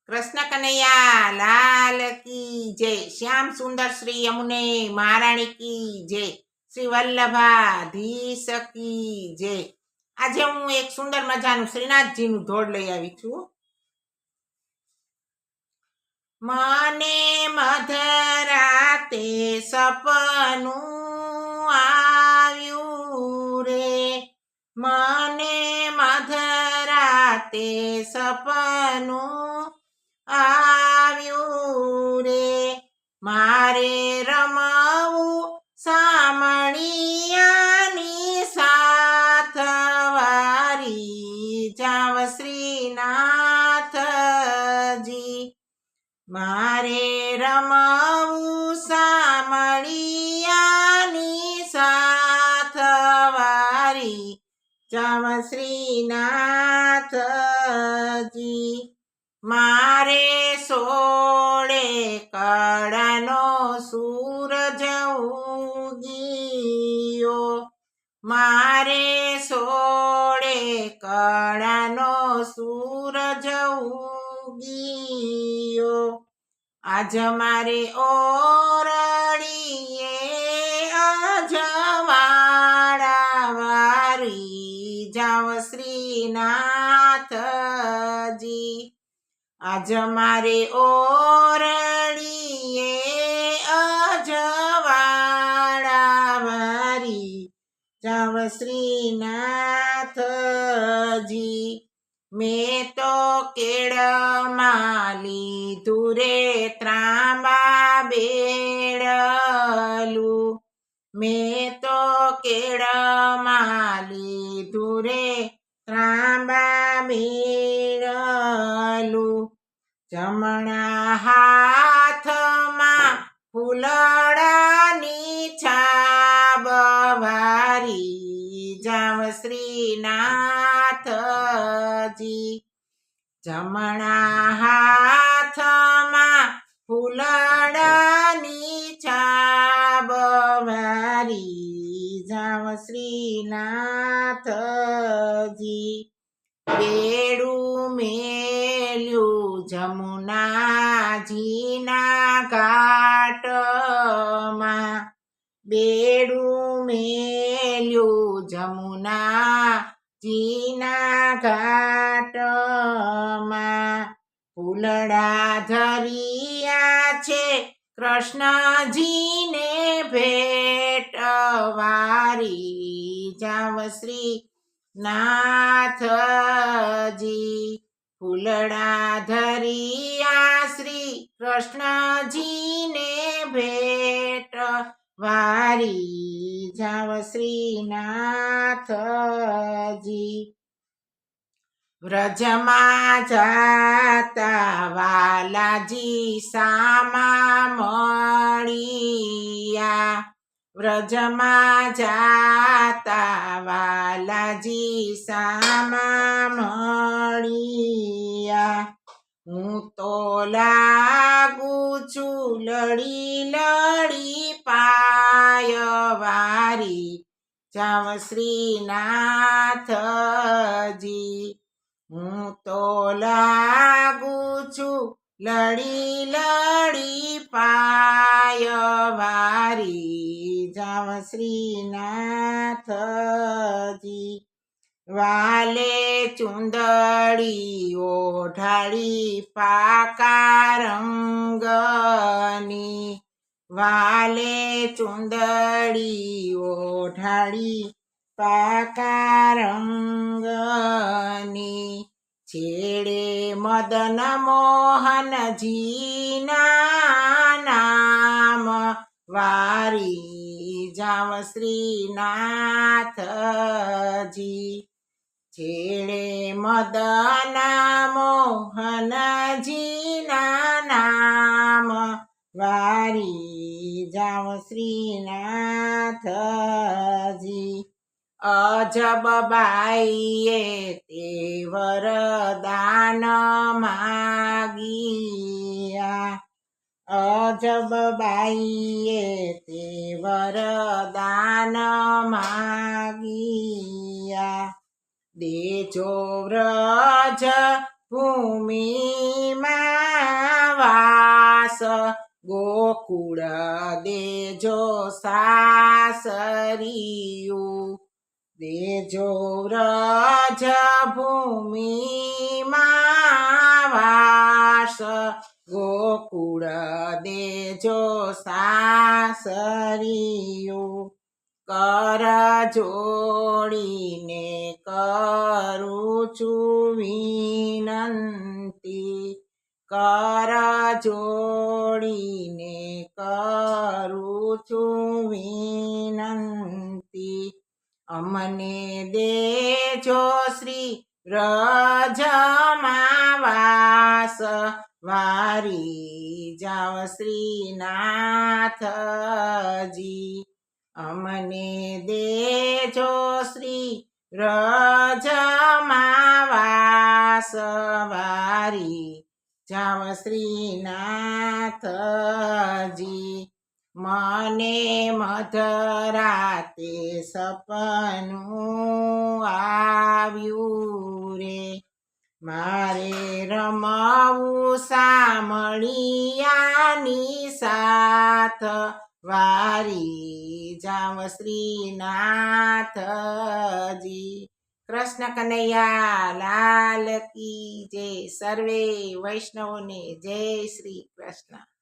કૃષ્ણ કનૈયા લાલ કી જય. શ્યામ સુંદર શ્રી યમુને મહારાણી કી જય. શ્રી વલ્લભાધીશ કી જય. આજે હું એક સુંદર મજાનું શ્રીનાથજીનું ધોડ લઈ આવી છું. મને મધરાતે સપનું આવ્યું રે, મને મધરાતે સપનું આવ્યું રે, મારે રમવું સામળિયાની સાથ વારી જાવ શ્રીનાથજી, મારે રમવું સામળિયાની સાથ વારી જાવ શ્રીનાથજી, મારે સોળે કળાનો સૂરજ ઉગીયો, મારે સોળે કળાનો સૂરજ ઉગીયો, આજ મારે ઓરડીએ અજવાળા વારી જાવ શ્રીનાથજી, આજ મારે ઓરડીએ અજવાળા વારી જાવ શ્રીનાથજી, મેં તો કેળમાં લીધું રે ત્રાંબા બેડલું, મેં તો કેળમાં લીધું રે ત્રાંબા બેડલું, જમણા હાથમાં ફૂલડાની છાબ વારી જાવ શ્રીનાથજી, જમણા હાથમાં ફૂલડાની છાબ વારી જાવ શ્રીનાથજી, બેડું મેલ્યું જમુનાજીના ઘાટમાં, બેડું મેલ્યું જમુનાજીના ઘાટમાં, ફૂલડા ધરિયા છે કૃષ્ણજીને ભેટ વારી જાવ શ્રીનાથજી, ફૂલડા ધરિયા શ્રી કૃષ્ણજીને ભેટ વારી જાવ શ્રીનાથજી, વ્રજમાં જાતા વાલાજી સામા મળિયા, વ્રજમાં જાતા વાલાજી સામા મળિયા, હું તો લાગુ છું લડી લડી પાય વારી જાવ શ્રીનાથજી, હું તો લાગુ છું લડી લડી પાય વારી જાવ શ્રીનાથજી, વાલે ચુંદડી ઓઢાડી પાકા રંગની, વાલે ચુંદડી ઓઢાડી પાકા રંગની, છેડે મદન મોહનજીના નામ વારી જાવ શ્રીનાથજી, છેડે મદન મોહનજીના નામ વારી જાવ શ્રીનાથજી, અજબ બાઈએ તે વરદાન માગિયા, અજબ બાઈએ તે વરદાન માગિયા, દેજો વ્રજ ભૂમિમાં વાસ ગોકુળ દેજો સાસરિયું દેજો વ્રજ ભૂમિમાં વાસ ગોકુળ દેજો સાસરિયું કર જોડીને કરું છું વિનંતી કર જોડીને કરું છું વિનંતી અમને દેજો શ્રી વ્રજમાં વાસ વારી જાવ શ્રીનાથજી અમને દેજો શ્રી વ્રજમાં વાસ વારી જાવ શ્રીનાથજી મને મધરાતે સપનું આવ્યું રે મારે રમવું સામળિયાની સાથ વારી જાવ શ્રીનાથજી કૃષ્ણ કનૈયા લાલ કી જય સર્વે વૈષ્ણવોને જય શ્રી કૃષ્ણ